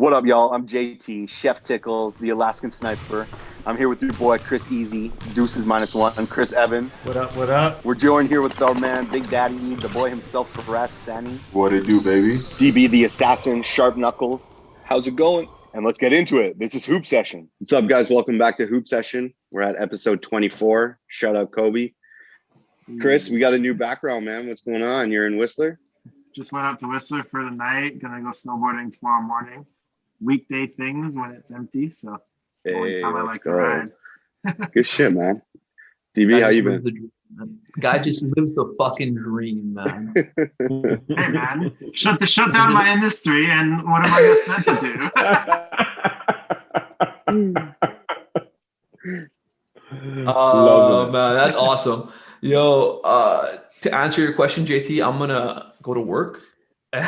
What up, y'all? I'm JT, Chef Tickles, the Alaskan Sniper. I'm here with your boy, Chris Easy, Deuces -1, Chris Evans. What up, what up? We're joined here with our man, Big Daddy, the boy himself, Faraz Sani. What it do, baby? DB, the assassin, Sharp Knuckles. How's it going? And let's get into it. This is Hoop Session. What's up, guys? Welcome back to Hoop Session. We're at episode 24. Shout out, Kobe. Chris, we got a new background, man. What's going on? You're in Whistler? Just went up to Whistler for the night. Gonna go snowboarding tomorrow morning. Weekday things when it's empty, so it's the only time I like to ride. Good shit, man. DB, how you been? Guy just lives the fucking dream, man. Hey, man, shut down my industry, and what am I meant to do? Oh man, that's awesome. Yo, to answer your question, JT, I'm gonna go to work, and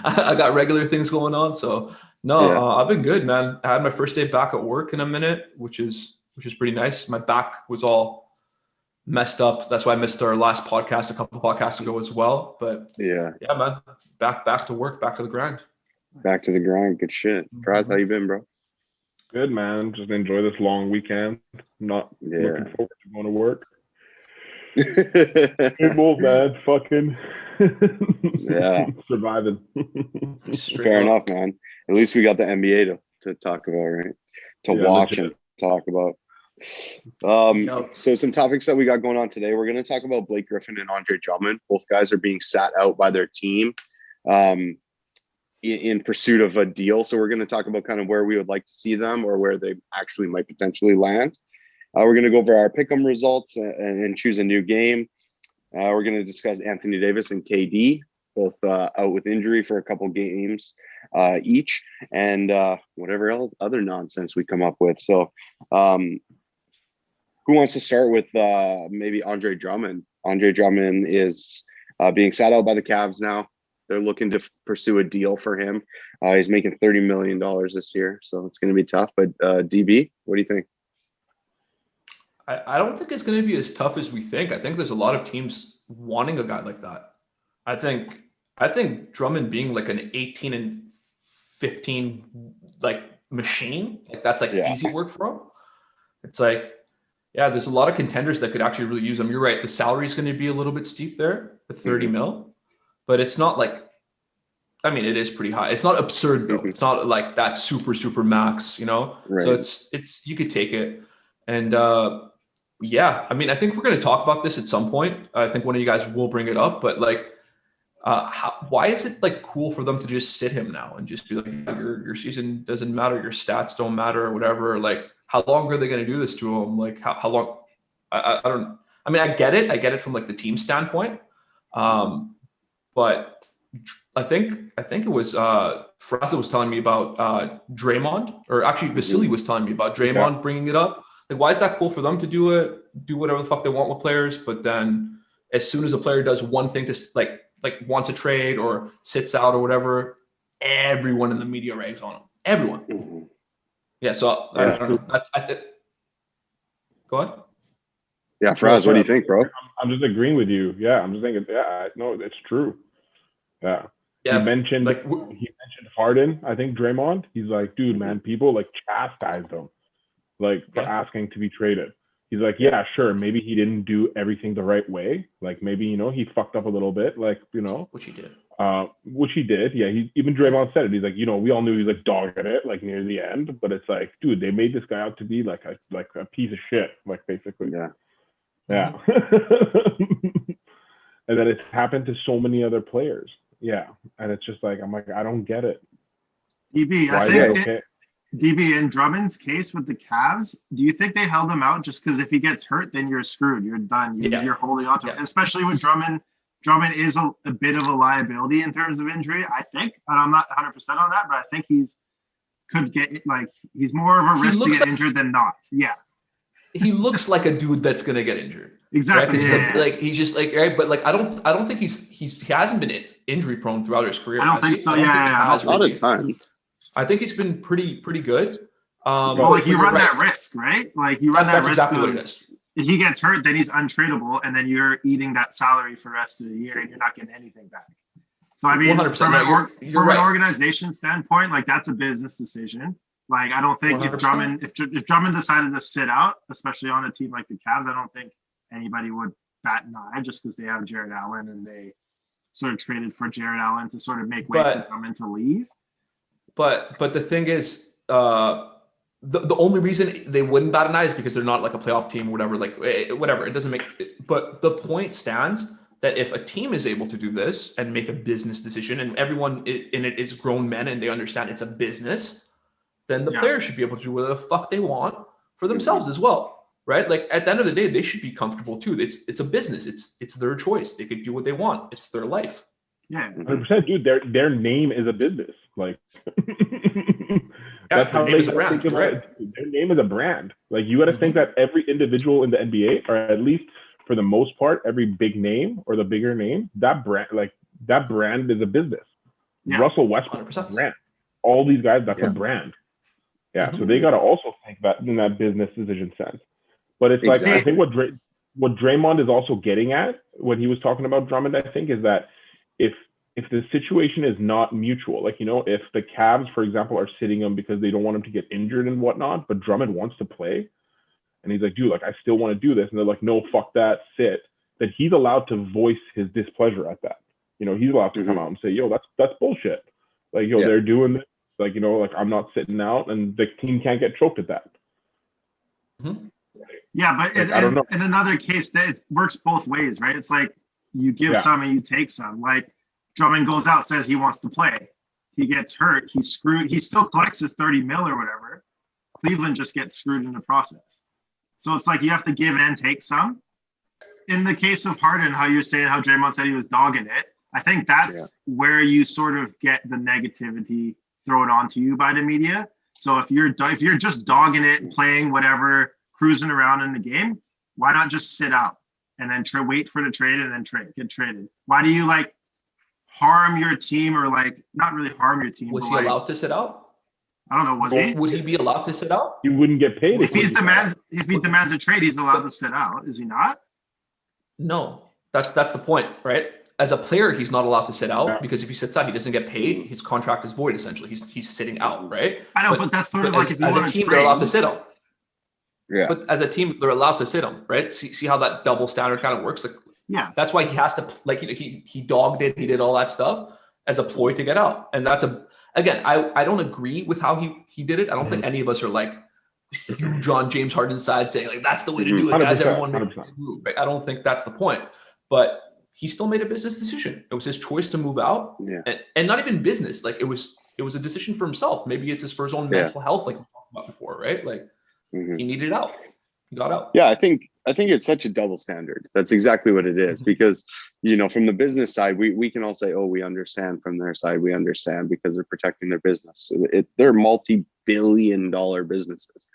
I got regular things going on. So I've been good, man. I had my first day back at work in a minute, which is pretty nice. My back was all messed up. That's why I missed our last podcast a couple of podcasts ago as well. But yeah, man, back to work, back to the grind. Back to the grind. Good shit. Faraz, how you been, bro? Good, man. Just enjoy this long weekend. Not looking forward to going to work. People, man, fucking surviving. Fair enough, man. At least we got the NBA to talk about, right? To watch and talk about. So some topics that we got going on today. We're going to talk about Blake Griffin and Andre Jaubman. Both guys are being sat out by their team in pursuit of a deal. So we're going to talk about kind of where we would like to see them or where they actually might potentially land. We're going to go over our pick'em results and choose a new game. We're going to discuss Anthony Davis and KD, both out with injury for a couple games each, and whatever else other nonsense we come up with. So who wants to start with maybe Andre Drummond? Andre Drummond is being sat out by the Cavs now. They're looking to pursue a deal for him. He's making $30 million this year, so it's going to be tough. But DB, what do you think? I don't think it's going to be as tough as we think. I think there's a lot of teams wanting a guy like that. I think Drummond being like an 18 and 15 like machine, like that's like easy work for him. It's like, there's a lot of contenders that could actually really use him. You're right. The salary is going to be a little bit steep there, the 30 mil, but it's not like, I mean, it is pretty high. It's not absurd though. It's not like that super max, Right. So it's you could take it. And I mean, I think we're going to talk about this at some point. I think one of you guys will bring it up, but like, why is it like cool for them to just sit him now and just be like, your season doesn't matter, your stats don't matter or whatever? Like, how long are they going to do this to him? Like, how long? I don't. I mean, I get it from like the team standpoint, but I think it was Faraz was telling me about Draymond, or actually Vasily was telling me about Draymond bringing it up. Like, why is that cool for them to do it? Do whatever the fuck they want with players, but then as soon as a player does one thing to like wants a trade or sits out or whatever, everyone in the media rags on him. Everyone. Mm-hmm. Yeah. So I don't know. I think. Go ahead. Yeah, Faraz, what do you think, bro? I'm just agreeing with you. Yeah, I'm just thinking. Yeah, no, it's true. Yeah. Yeah. He mentioned Harden. I think Draymond. He's like, dude, man, people like chastised him. Like for asking to be traded. He's like, yeah, sure. Maybe he didn't do everything the right way. Like maybe, he fucked up a little bit. Like, which he did. Which he did. Yeah. Even Draymond said it. He's like, we all knew he was like dogging it, like near the end. But it's like, dude, they made this guy out to be like a piece of shit, like basically. Yeah. Yeah. And then it's happened to so many other players. Yeah. And it's just like, I'm like, I don't get it. DB, in Drummond's case with the Cavs, do you think they held him out just because if he gets hurt, then you're screwed. You're done. You're holding on to it. Especially with Drummond. Drummond is a bit of a liability in terms of injury, I think. And I'm not 100% on that, but I think he's more of a risk to get injured than not. Yeah. He looks like a dude that's gonna get injured. Exactly. Right? Like he's just like, right, but like I don't think he hasn't been injury prone throughout his career. I don't think so. Yeah. A lot of time. I think he's been pretty good. You run that risk, right? Like you run that risk. That's exactly what it is. If he gets hurt, then he's untradeable, and then you're eating that salary for the rest of the year, and you're not getting anything back. So I mean, 100%. from You're an right. organization standpoint, like that's a business decision. Like I don't think 100%. if Drummond decided to sit out, especially on a team like the Cavs, I don't think anybody would bat an eye just because they have Jared Allen and they sort of traded for Jared Allen to sort of make way for Drummond to leave. But the thing is, the only reason they wouldn't bat an eye is because they're not like a playoff team or whatever. Like whatever, it doesn't make. But the point stands that if a team is able to do this and make a business decision, and everyone in it is grown men and they understand it's a business, then the players should be able to do whatever the fuck they want for themselves as well, right? Like at the end of the day, they should be comfortable too. It's a business. It's their choice. They could do what they want. It's their life. Yeah, 100%, dude. Their name is a business. Like that's how they is a brand. Right? Their name is a brand. Like you got to think that every individual in the NBA, or at least for the most part, every big name or the bigger name, that brand is a business. Yeah. Russell Westbrook, 100%. Brand. All these guys, that's a brand. Yeah, so they got to also think that in that business decision sense. But it's like, I think what Draymond is also getting at when he was talking about Drummond, I think, is that if the situation is not mutual, like, you know, if the Cavs, for example, are sitting him because they don't want him to get injured and whatnot, but Drummond wants to play, and he's like, dude, like, I still want to do this. And they're like, no, fuck that, sit. That he's allowed to voice his displeasure at that. You know, he's allowed to come out and say, yo, that's bullshit. Like, yo, they're doing this. Like, you know, like, I'm not sitting out, and the team can't get choked at that. Yeah, but like, I don't know. In another case, that it works both ways, right? It's like you give some and you take some. Like Drummond goes out, says he wants to play. He gets hurt. He's screwed. He still collects his 30 mil or whatever. Cleveland just gets screwed in the process. So it's like you have to give and take some. In the case of Harden, how you're saying how Draymond said he was dogging it, I think that's where you sort of get the negativity thrown onto you by the media. So if you're just dogging it, playing whatever, cruising around in the game, why not just sit out and then wait for the trade and then get traded? Why do you like harm your team, or like not really harm your team? Was he allowed to sit out? I don't know. Was he? Would he be allowed to sit out? He wouldn't get paid if he demands a trade. He's allowed to sit out. Is he not? No, that's the point, right? As a player, he's not allowed to sit out because if he sits out, he doesn't get paid. His contract is void. Essentially, he's sitting out, right? I know, but that's sort of like if you as want a team, trade, they're allowed to sit him. Yeah. But as a team, they're allowed to sit him, right? See how that double standard kind of works. Like, that's why he has to, like, he dogged it. He did all that stuff as a ploy to get out. And that's again, I don't agree with how he did it. I don't think any of us are like huge on James Harden's side saying like that's the way to do it, guys. Everyone make a move, right? I don't think that's the point. But he still made a business decision. It was his choice to move out, and not even business. Like it was a decision for himself. Maybe it's for his own mental health, like we talked about before, right? Like he needed out. He got out. Yeah, I think it's such a double standard. That's exactly what it is. Because, you know, from the business side, we can all say, oh, we understand. From their side, we understand because they're protecting their business. So they're multi-billion-dollar businesses.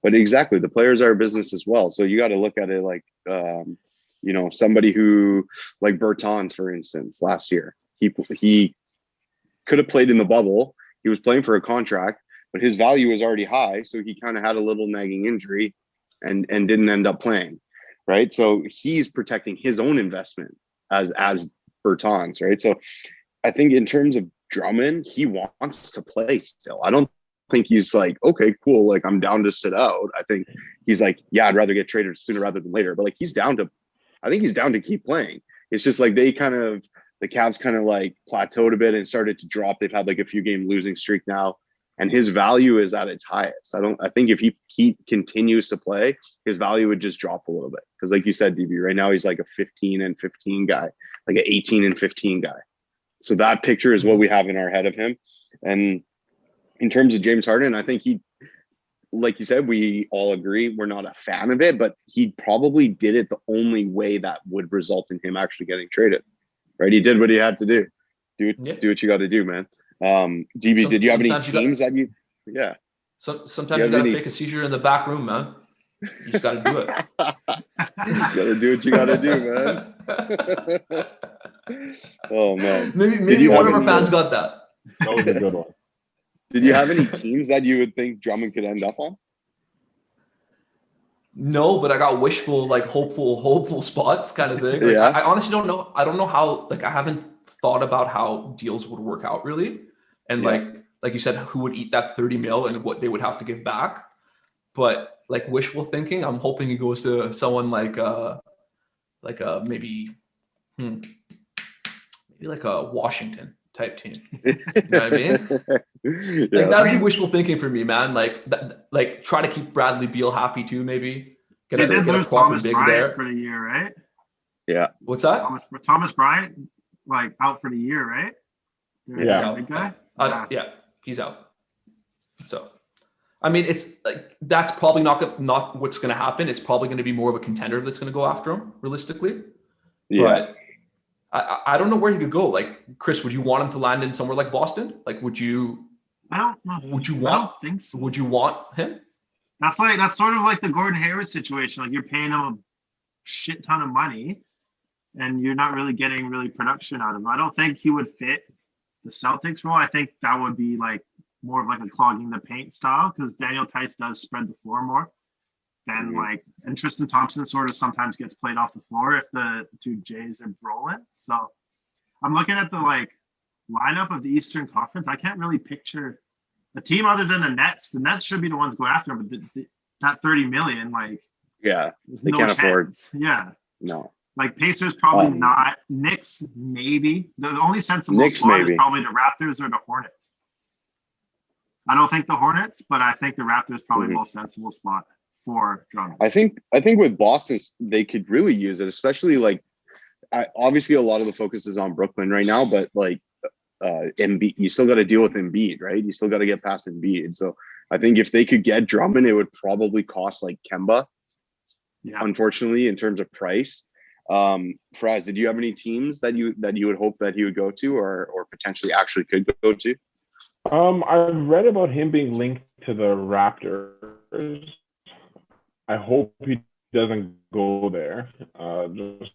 But exactly, the players are a business as well. So you got to look at it like, you know, somebody who, like Bertans, for instance, last year, he could have played in the bubble. He was playing for a contract, but his value was already high. So he kind of had a little nagging injury and didn't end up playing, right? So he's protecting his own investment as Bertans, right? So I think in terms of Drummond, he wants to play still. I don't think he's like, okay, cool, like I'm down to sit out. I think he's like, yeah, I'd rather get traded sooner rather than later. But like I think he's down to keep playing. It's just like the Cavs kind of like plateaued a bit and started to drop. They've had like a few game losing streak now, and his value is at its highest. I think if he continues to play, his value would just drop a little bit. Because like you said, DB, right now he's like a 15 and 15 guy, like an 18 and 15 guy. So that picture is what we have in our head of him. And in terms of James Harden, I think like you said, we all agree we're not a fan of it, but he probably did it the only way that would result in him actually getting traded, right? He did what he had to do. Do what you got to do, man. DB, did you have any teams that you? Yeah. Sometimes you got to fake a seizure in the back room, man. You just got to do it. You got to do what you got to do, man. Oh man. Maybe one of our fans got that. That was a good one. Did you have any teams that you would think Drummond could end up on? No, but I got wishful, like hopeful spots kind of thing. Like, I honestly don't know. I don't know how. Like I haven't thought about how deals would work out really, and like you said, who would eat that 30 mil and what they would have to give back. But like wishful thinking, I'm hoping he goes to someone like maybe like a Washington type team. You know what I mean? Like that'd be wishful thinking for me, man. Like try to keep Bradley Beal happy too, maybe. They did lose Thomas Bryant for the year, right? Yeah. What's that? Thomas Bryant, like out for the year, right? Yeah. Big guy? Yeah, he's out. So, I mean, it's like that's probably not what's going to happen. It's probably going to be more of a contender that's going to go after him, realistically. Yeah. But I don't know where he could go. Like, Chris, would you want him to land in somewhere like Boston? Like, would you? I don't know. Would you want? I don't think so. Would you want him? That's sort of like the Gordon Hayward situation. Like you're paying him a shit ton of money, and you're not really getting production out of him. I don't think he would fit the Celtics role. I think that would be like more of like a clogging the paint style because Daniel Tice does spread the floor more than and Tristan Thompson sort of sometimes gets played off the floor if the two Jays are rolling. So I'm looking at the lineup of the Eastern Conference. I can't really picture a team other than the Nets. The Nets should be the ones going after him, but that 30 million, they can't afford. Yeah. No. Like Pacers probably not. Knicks maybe. The only sensible spot is probably the Raptors or the Hornets. I don't think the Hornets, but I think the Raptors probably the most sensible spot for Drummond. I think with Boston, they could really use it, especially obviously a lot of the focus is on Brooklyn right now, but Embiid, you still got to deal with Embiid, right? You still got to get past Embiid. So I think if they could get Drummond, it would probably cost like Kemba. Yeah. Unfortunately, in terms of price. Faraz, did you have any teams that you would hope that he would go to or potentially actually could go to? I've read about him being linked to the Raptors. I hope he doesn't go there. Just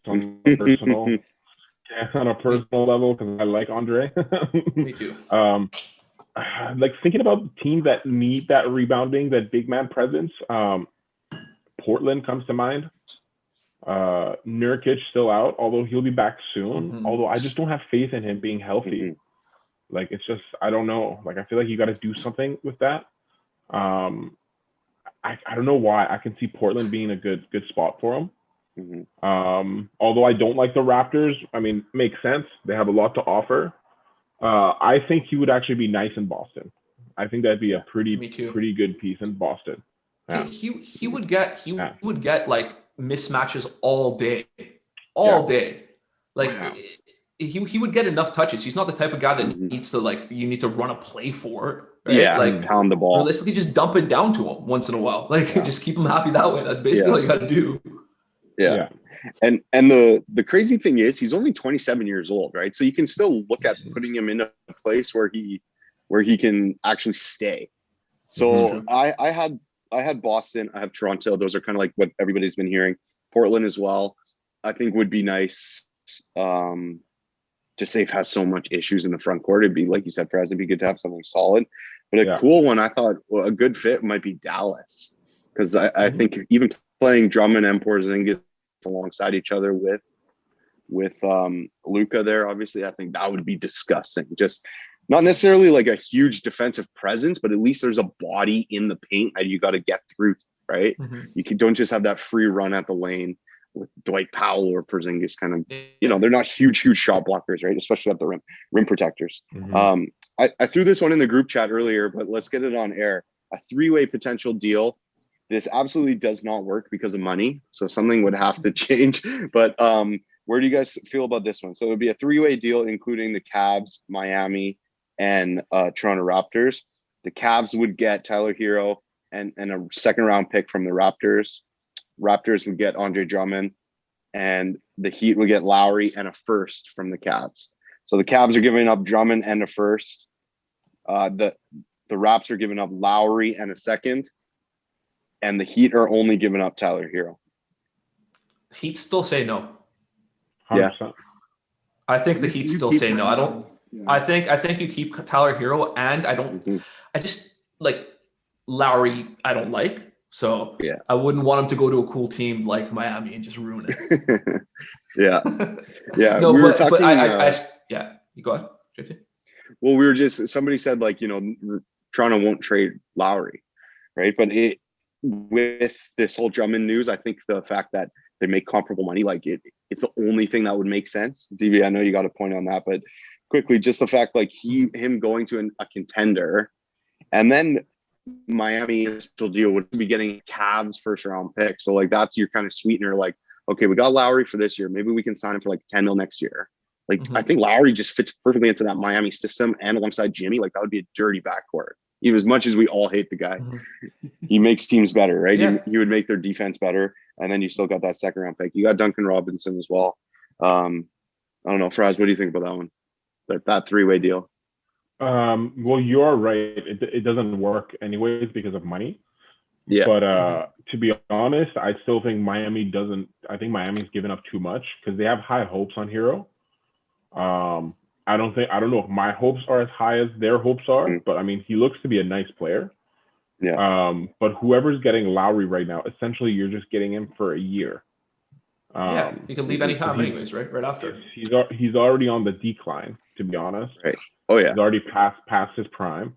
on a personal level, because I like Andre. Me too. Like thinking about teams that need that rebounding, that big man presence. Portland comes to mind. Nurkic still out, although he'll be back soon. Although I just don't have faith in him being healthy. Like it's just I don't know. Like I feel like you got to do something with that. I don't know why. I can see Portland being a good spot for him. Although I don't like the Raptors. I mean, makes sense. They have a lot to offer. I think he would actually be nice in Boston. I think that'd be a pretty good piece in Boston. Yeah. He would get like mismatches all day. Like he would get enough touches. He's not the type of guy that needs to you need to run a play for. Right? Yeah, like pound the ball. Realistically, just dump it down to him once in a while. Just keep him happy that way. That's basically all you got to do. Yeah. And the crazy thing is he's only 27 years old, right? So you can still look at putting him in a place where he can actually stay. So I had Boston, I have Toronto. Those are kind of like what everybody's been hearing. Portland as well, I think would be nice. Just Safe has so much issues in the front court. It'd be like you said, Faraz, it'd be good to have something solid. But a cool one, I thought a good fit might be Dallas, because I think even playing Drummond and Porzingis alongside each other with Luka there, obviously, I think that would be disgusting. Just not necessarily like a huge defensive presence, but at least there's a body in the paint that you got to get through, right? Don't just have that free run at the lane with Dwight Powell or Porzingis kind of, they're not huge shot blockers, right? Especially at the rim protectors. I threw this one in the group chat earlier, but let's get it on air. A 3-way potential deal. This absolutely does not work because of money. So something would have to change. But where do you guys feel about this one? So it would be a 3-way deal, including the Cavs, Miami, and Toronto Raptors. The Cavs would get Tyler Hero and a second round pick from the Raptors. Raptors would get Andre Drummond, and the Heat would get Lowry and a first from the Cavs. So the Cavs are giving up Drummond and a first. The Raps are giving up Lowry and a second, and the Heat are only giving up Tyler Hero. Heat still say no. 100%. Yeah, I think the Heat still say no. I don't. Yeah. I think you keep Tyler Hero, and I don't. I just like Lowry. I don't like. So I wouldn't want him to go to a cool team like Miami and just ruin it. Yeah. No, we but Yeah, you go ahead, JT. Well, somebody said like, Toronto won't trade Lowry, right? But with this whole Drummond news, I think the fact that they make comparable money, like it's the only thing that would make sense. DB, I know you got a point on that, but quickly, just the fact like him going to a contender, and then Miami still deal would be getting Cavs first round pick. So like that's your kind of sweetener. Like, okay, we got Lowry for this year. Maybe we can sign him for like 10 mil next year. Like I think Lowry just fits perfectly into that Miami system, and alongside Jimmy, like that would be a dirty backcourt. Even as much as we all hate the guy, he makes teams better, right? Yeah. He would make their defense better, and then you still got that second round pick. You got Duncan Robinson as well. I don't know, Faraz, what do you think about that one? That three-way deal? Well, you're right. It doesn't work anyways because of money. Yeah. But to be honest, I still think Miami doesn't. I think Miami's given up too much because they have high hopes on Hero. I don't know if my hopes are as high as their hopes are, but I mean, he looks to be a nice player. Yeah. But whoever's getting Lowry right now, essentially, you're just getting him for a year. Yeah, you can leave anytime, anyways, right? Right after. He's already on the decline, to be honest. Right. Oh yeah. He's already past his prime.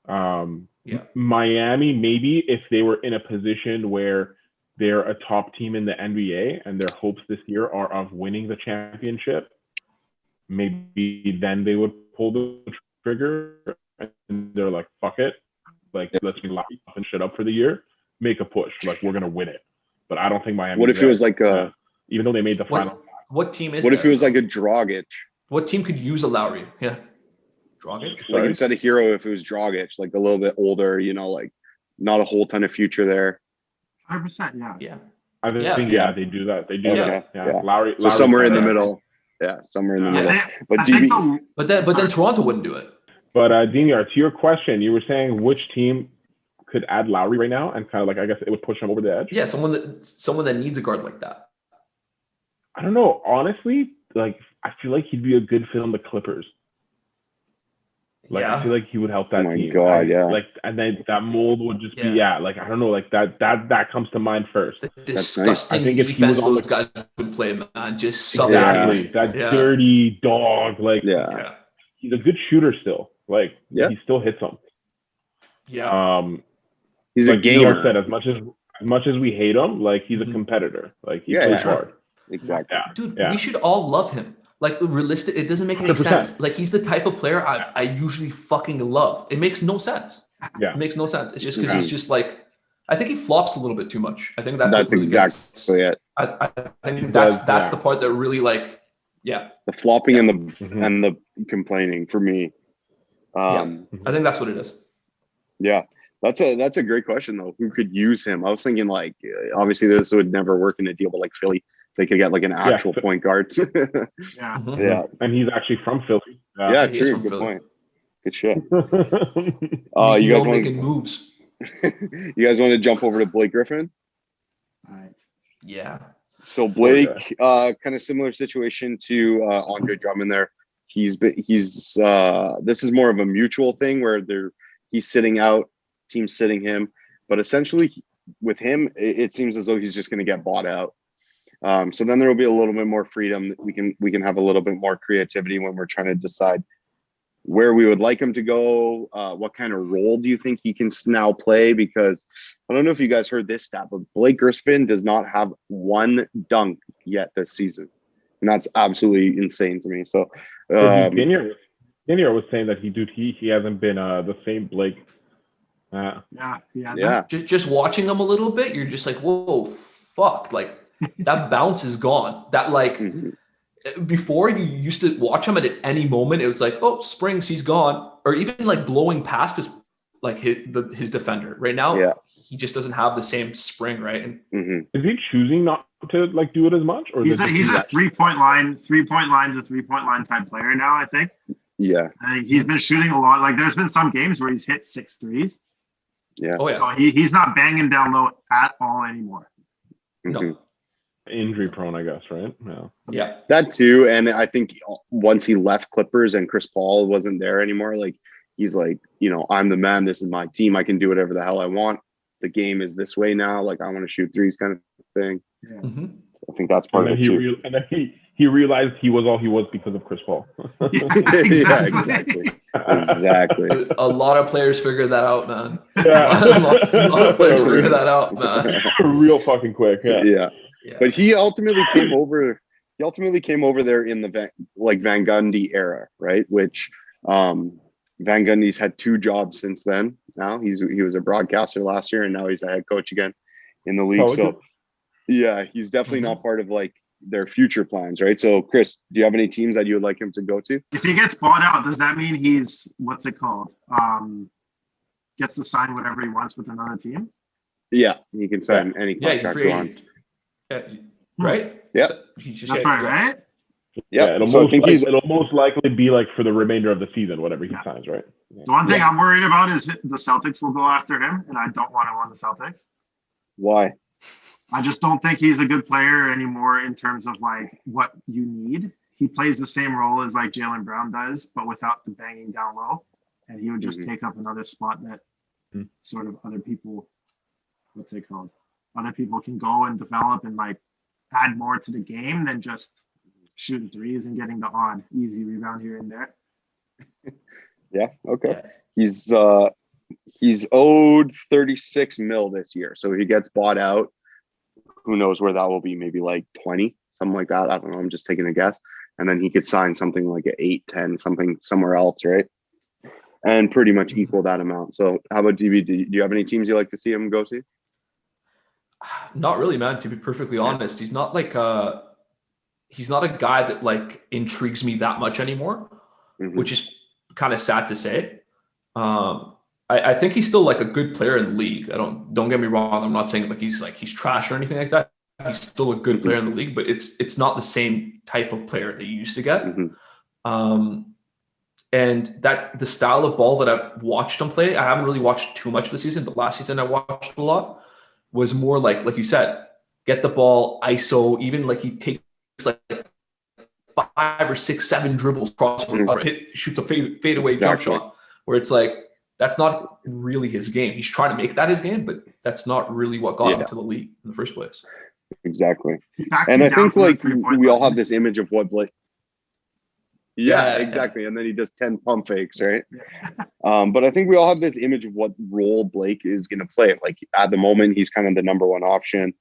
Yeah. Miami, maybe if they were in a position where they're a top team in the NBA and their hopes this year are of winning the championship, maybe then they would pull the trigger and they're like, fuck it. Like, let's be locked and shut up for the year. Make a push. Like, we're going to win it. But I don't think Miami. What if it was like even though they made the final. What team is What if it was like a Dragic? What team could use a Lowry? Yeah. Dragic? Like instead of Hero, if it was Dragic, like a little bit older, like not a whole ton of future there. 100%, yeah. Yeah. I think they do that. They do Okay. that. Yeah. Lowry So somewhere in the middle. Yeah, somewhere in the middle. But DB, but then Toronto wouldn't do it. But Diniar, to your question, you were saying which team could add Lowry right now, and kind of like I guess it would push him over the edge. Yeah, someone that needs a guard like that. I don't know. Honestly, like I feel like he'd be a good fit on the Clippers. Like I feel like he would help that team. Oh my god, yeah. Like and then that mold would just be like I don't know, like that comes to mind first. The disgusting I think if he was on those guys would play, man. Just exactly that dirty dog. Like he's a good shooter still. Like he still hits them. Yeah. He's a gamer. Said as much as we hate him, like he's a competitor. Like he plays hard. Exactly. Yeah. Dude, we should all love him. Like realistic, it doesn't make any 100%. Sense. Like he's the type of player I usually fucking love. It makes no sense. Yeah. It makes no sense. It's just because he's just like, I think he flops a little bit too much. I think that's really exactly it. I think that's the part that really like, the flopping and the complaining for me. I think that's what it is. Yeah. That's a great question though. Who could use him? I was thinking like obviously this would never work in a deal, but like Philly, they could get like an actual point guard. Yeah. And he's actually from Philly. Yeah, true. Good point. Good shit. You guys making moves. You guys want to jump over to Blake Griffin? All right. Yeah. So Blake, kind of similar situation to Andre Drummond there. He's this is more of a mutual thing where he's sitting out, team sitting him, but essentially with him, it seems as though he's just going to get bought out. So then there will be a little bit more freedom. We can have a little bit more creativity when we're trying to decide where we would like him to go. What kind of role do you think he can now play? Because I don't know if you guys heard this stat, but Blake Griffin does not have one dunk yet this season. And that's absolutely insane to me. So Daniel was saying that he hasn't been the same Blake. Just watching him a little bit, you're just like, whoa, fuck. Like that bounce is gone. That like before you used to watch him at any moment, it was like, oh, Springs, he's gone. Or even like blowing past his defender. Right now, he just doesn't have the same spring, right? And is he choosing not to like do it as much? Or he's a 3-point line to 3-point line type player now, I think. Yeah. I think he's been shooting a lot. Like there's been some games where he's hit 6 threes. Yeah. Oh yeah. So he's not banging down low at all anymore. No. Injury prone, I guess, right? Yeah. That too. And I think once he left Clippers and Chris Paul wasn't there anymore, like he's like, I'm the man. This is my team. I can do whatever the hell I want. The game is this way now. Like I want to shoot threes kind of thing. Yeah. I think that's part of it too. And then he realized he was all he was because of Chris Paul. Yeah, exactly. A lot of players figured that out, man. Yeah. A lot of players figured that out, man. Real fucking quick. Yeah. But he ultimately came over. He ultimately came over there in the Van Gundy era, right? Which Van Gundy's had 2 jobs since then. Now he was a broadcaster last year, and now he's a head coach again in the league. So yeah, he's definitely not part of like their future plans, right? So Chris, do you have any teams that you would like him to go to? If he gets bought out, does that mean he's what's it called? Gets to sign whatever he wants with another team? Yeah, he can sign any Yeah, he's contract free he wants. agent. Right? Yeah. So That's right? Yeah, it'll, so it'll most likely be like for the remainder of the season, whatever he signs, right? The one thing I'm worried about is the Celtics will go after him, and I don't want him on the Celtics. Why? I just don't think he's a good player anymore in terms of like what you need. He plays the same role as like Jaylen Brown does, but without the banging down low. And he would just take up another spot that sort of other people, what's it called? Other people can go and develop and like add more to the game than just shooting threes and getting the odd easy rebound here and there. Yeah. Okay. Yeah. He's owed 36 mil this year. So if he gets bought out, who knows where that will be? Maybe like 20, something like that. I don't know. I'm just taking a guess. And then he could sign something like an 8, 10, something somewhere else, right? And pretty much equal that amount. So how about DB? Do you have any teams you like to see him go to? Not really, man. To be perfectly honest, he's not like he's not a guy that like intrigues me that much anymore, which is kind of sad to say. I think he's still like a good player in the league. Don't get me wrong. I'm not saying like he's trash or anything like that. He's still a good player in the league, but it's not the same type of player that you used to get. And that the style of ball that I've watched him play, I haven't really watched too much this season, but last season I watched a lot, was more like you said, get the ball, ISO, even like he takes like 5 or 6, 7 dribbles across, shoots a fadeaway jump shot, where it's like, that's not really his game. He's trying to make that his game, but that's not really what got him to the league in the first place. Exactly. And I think like we all have this image of what Blake. Yeah, exactly. And then he does 10 pump fakes, right? But I think we all have this image of what role Blake is going to play. Like at the moment, he's kind of the number 1 option,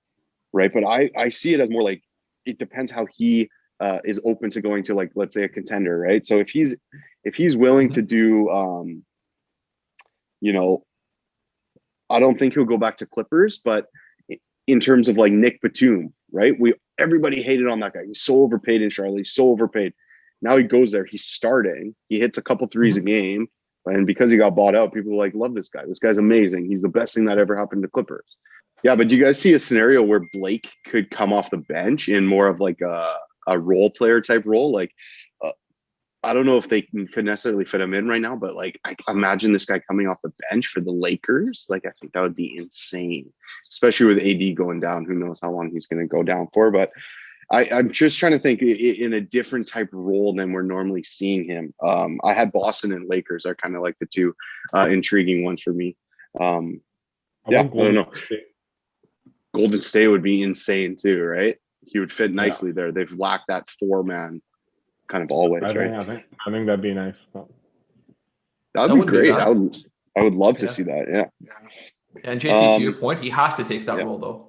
right? But I see it as more like it depends how he is open to going to, like, let's say a contender, right? So if he's willing to do, I don't think he'll go back to Clippers, but in terms of like Nick Batum, right? Everybody hated on that guy. He's so overpaid in Charlotte. He's so overpaid. Now he goes there. He's starting. He hits a couple threes a game, and because he got bought out, people like love this guy. This guy's amazing. He's the best thing that ever happened to Clippers. Yeah, but do you guys see a scenario where Blake could come off the bench in more of like a role player type role? Like, I don't know if they could necessarily fit him in right now, but like I imagine this guy coming off the bench for the Lakers. Like I think that would be insane, especially with AD going down. Who knows how long he's going to go down for? But I'm just trying to think in a different type of role than we're normally seeing him. I had Boston and Lakers are kind of like the 2 intriguing ones for me. I don't know. Golden State would be insane too, right? He would fit nicely there. They've lacked that 4-man kind of always, right? I think that'd be nice. That would be great. I would love to see that. Yeah. And JT, to your point, he has to take that role though.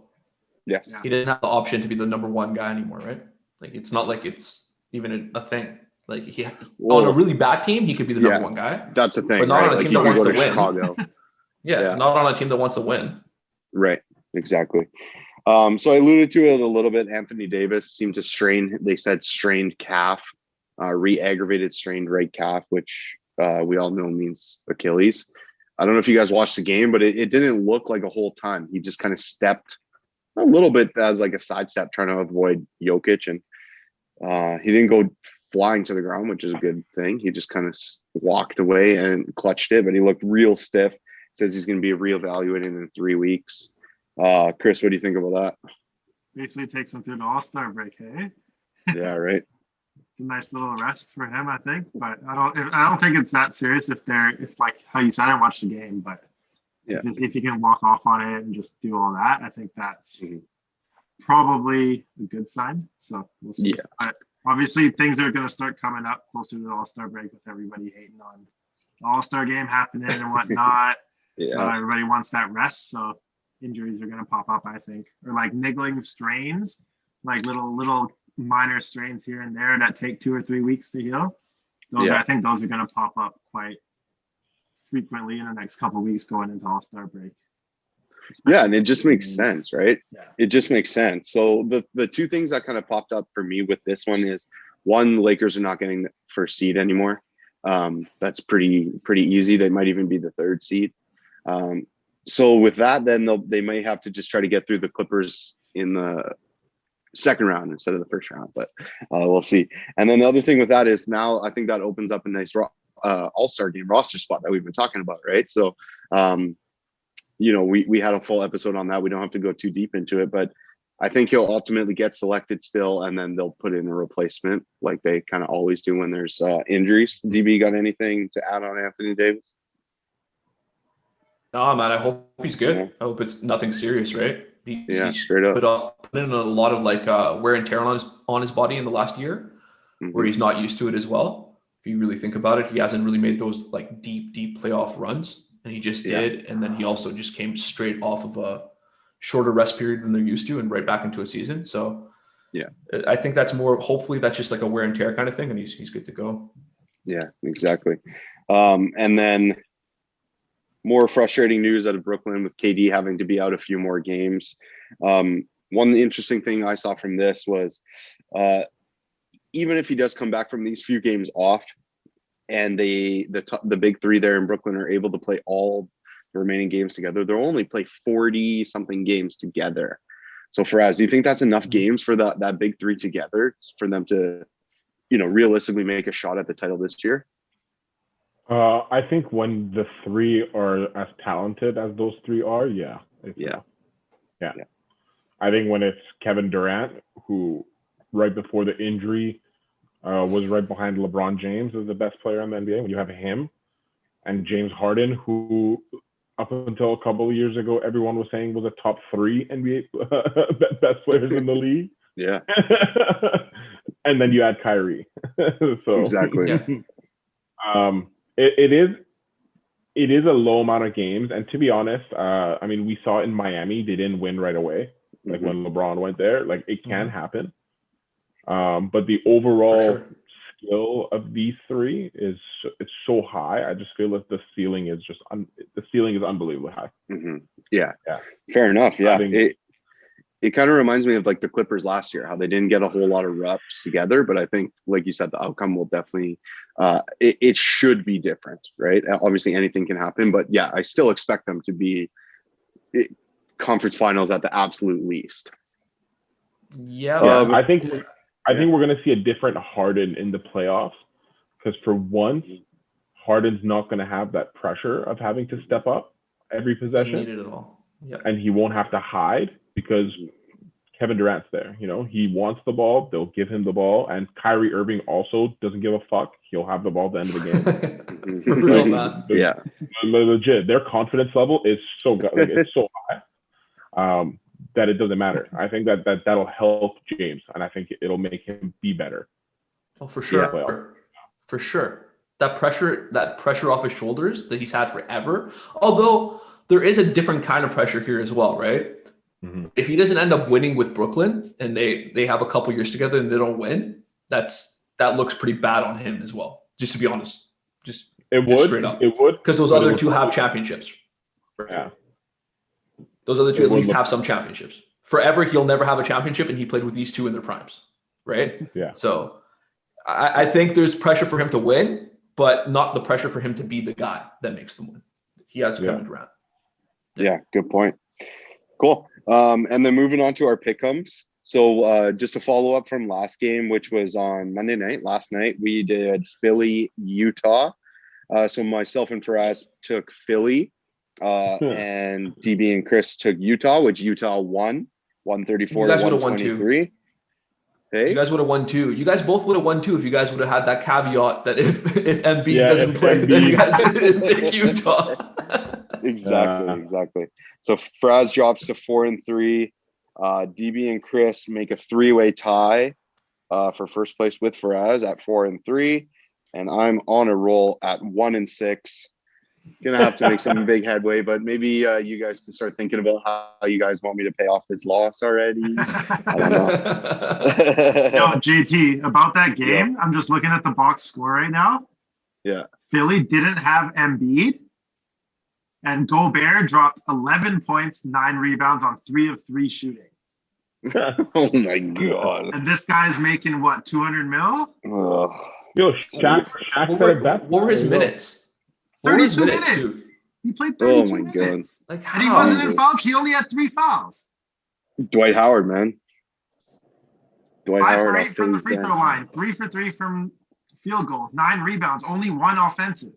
Yes. He didn't have the option to be the number 1 guy anymore, right? Like it's not like it's even a thing. Like on a really bad team, he could be the number 1 guy. That's the thing, but not right? on a team that wants to win. Chicago. Not on a team that wants to win. Right. Exactly. So I alluded to it a little bit. Anthony Davis seemed to strained calf, re-aggravated strained right calf, which we all know means Achilles. I don't know if you guys watched the game, but it didn't look like a whole time. He just kind of stepped a little bit as like a sidestep trying to avoid Jokic, and he didn't go flying to the ground, which is a good thing. He just kind of walked away and clutched it, but he looked real stiff. Says he's going to be reevaluated in 3 weeks. Chris, what do you think about that? Basically takes him through the All-Star break, hey? Yeah, right. It's a nice little rest for him, I think. But I don't think it's that serious if like how you said, I didn't watch the game, but if you can walk off on it and just do all that, I think that's probably a good sign. So we'll see. obviously things are going to start coming up closer to the All-Star break with everybody hating on the All-Star game happening and whatnot. Yeah. So everybody wants that rest. So injuries are going to pop up, I think, or like niggling strains, like little minor strains here and there that take 2 or 3 weeks to heal. I think those are going to pop up quite frequently in the next couple of weeks going into All-Star break. Yeah, and it just makes sense, right? Yeah. It just makes sense. So the two things that kind of popped up for me with this one is, one, the Lakers are not getting the first seed anymore. That's pretty easy. They might even be the third seed. So with that, then they may have to just try to get through the Clippers in the second round instead of the first round, but we'll see. And then the other thing with that is, now I think that opens up a nice All-Star game roster spot that we've been talking about, right? So we had a full episode on that. We don't have to go too deep into it, but I think he'll ultimately get selected still, and then they'll put in a replacement like they kind of always do when there's injuries. DB, got anything to add on Anthony Davis? No, man, I hope he's good. Yeah. I hope it's nothing serious, right? He's straight up. Put in a lot of wear and tear on his body in the last year, where he's not used to it as well. If you really think about it, he hasn't really made those deep playoff runs, and he just did. And then he also just came straight off of a shorter rest period than they're used to, and right back into a season. So yeah, I think that's more, hopefully that's just like a wear and tear kind of thing, and he's good to go. Yeah, exactly. And then more frustrating news out of Brooklyn with KD having to be out a few more games. One interesting thing I saw from this was, even if he does come back from these few games off, and the big three there in Brooklyn are able to play all the remaining games together, they'll only play 40 something games together. So Faraz, do you think that's enough games for that big three together for them to, realistically make a shot at the title this year? I think when the three are as talented as those three are, yeah. Yeah. I think when it's Kevin Durant, who right before the injury was right behind LeBron James as the best player in the NBA, when you have him and James Harden, who up until a couple of years ago, everyone was saying was a top 3 NBA best players in the league. Yeah. And then you add Kyrie. So exactly. Yeah. It is a low amount of games, and to be honest, we saw in Miami they didn't win right away. When LeBron went there, it can happen. But the overall skill of these three it's so high. I just feel like the ceiling is unbelievably high. Yeah. Fair enough. Yeah. It kind of reminds me of the Clippers last year, how they didn't get a whole lot of reps together, but I think, like you said, the outcome will definitely, it should be different, right? Obviously anything can happen, but yeah, I still expect them to be conference finals at the absolute least. Yeah. I think we're going to see a different Harden in the playoffs, because for once, Harden's not going to have that pressure of having to step up every possession. He need it at all. Yeah. And he won't have to hide because Kevin Durant's there. He wants the ball, they'll give him the ball, and Kyrie Irving also doesn't give a fuck. He'll have the ball at the end of the game. For real, man. Yeah. Legit, their confidence level is so good. It's so high that it doesn't matter. I think that'll help James, and I think it'll make him be better. Oh, for sure. Yeah. For sure. That pressure off his shoulders that he's had forever. Although there is a different kind of pressure here as well, right? If he doesn't end up winning with Brooklyn and they have a couple years together and they don't win, that looks pretty bad on him as well. Just to be honest, just straight up. It would, because those other two have championships. Yeah, those other two at least have some championships. Forever, he'll never have a championship, and he played with these two in their primes, right? Yeah. So I think there's pressure for him to win, but not the pressure for him to be the guy that makes them win. He has Kevin Durant. Yeah, good point. Cool. And then moving on to our pick'ems. So just a follow up from last game, which was on Monday night. Last night we did Philly, Utah. So myself and Faraz took Philly, and DB and Chris took Utah, which Utah won 134 to 123. Hey? You guys would have won too. You guys both would have won too if you guys would have had that caveat that if Embiid doesn't play, then you guys pick Utah. Exactly. So Faraz drops to 4-3. DB and Chris make a 3-way tie. for first place with Faraz at 4-3, and I'm on a roll at 1-6. Gonna have to make some big headway, but maybe you guys can start thinking about how you guys want me to pay off this loss already. I don't know. Yo, JT, about that game, I'm just looking at the box score right now. Yeah. Philly didn't have Embiid, and Gobert dropped 11 points, 9 rebounds on 3 of 3 shooting. Oh my god. And this guy's making what, 200 mil? Ugh. Yo, Shaq said it best. What were his minutes? 32 minutes. Dude? He played Oh 32 my minutes. god. Like, And he how? wasn't in foul. He only had 3 fouls. Dwight Howard, man. Dwight 5 Howard for off 8 from the Philly's free bench. throw line. 3 for 3 from field goals. 9 rebounds. Only 1 offensive.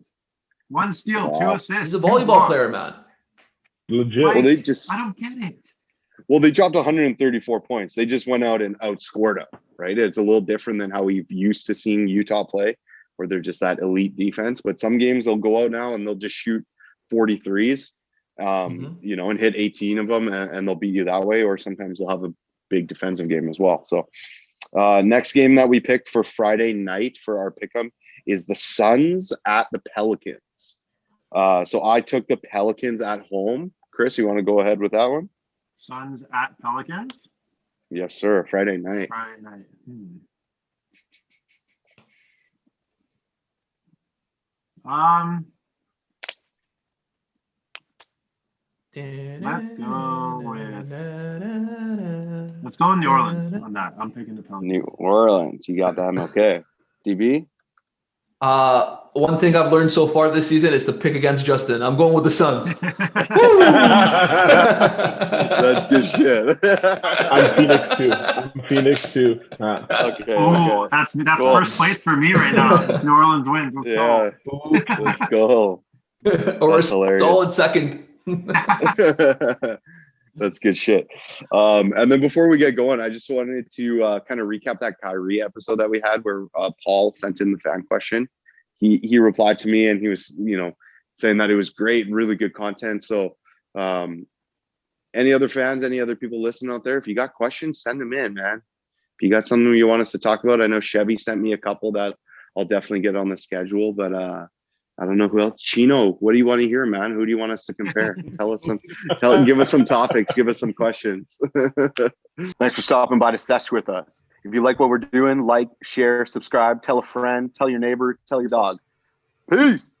1 steal. Wow. 2 assists. He's a 2 volleyball blocks. player, man. Legit. Like, Well, they just I don't get it. they dropped 134 points. They just went out and outscored them, right? It's a little different than how we've used to seeing Utah play, where they're just that elite defense. But some games they'll go out now and they'll just shoot 43s, you know, and hit 18 of them, and they'll beat you that way. Or sometimes they'll have a big defensive game as well. So next game that we picked for Friday night for our pick'em is the Suns at the Pelicans. So I took the Pelicans at home. Chris, you want to go ahead with that one? Suns at Pelicans. Yes, sir. Friday night. Friday night. Let's go New Orleans on that. I'm picking the Pelicans. New Orleans. You got that? Okay. DB? One thing I've learned so far this season is to pick against Justin. I'm going with the Suns. That's good shit. I'm Phoenix too. Okay. Oh, Okay. that's Cool. First place for me right now. New Orleans wins. Let's Yeah. Let's go. Or a That's hilarious. solid second. That's good shit. And then before we get going, I just wanted to kind of recap that Kyrie episode that we had where Paul sent in the fan question. He replied to me and he was, you know, saying that it was great, really good content. So any other fans, any other people listening out there, if you got questions, send them in, man. If you got something you want us to talk about, I know Chevy sent me a couple that I'll definitely get on the schedule, but I don't know who else. Chino, what do you want to hear, man? Who do you want us to compare? Give us some topics, give us some questions. Thanks for stopping by to Sesh'n with us. If you like what we're doing, like, share, subscribe, tell a friend, tell your neighbor, tell your dog. Peace.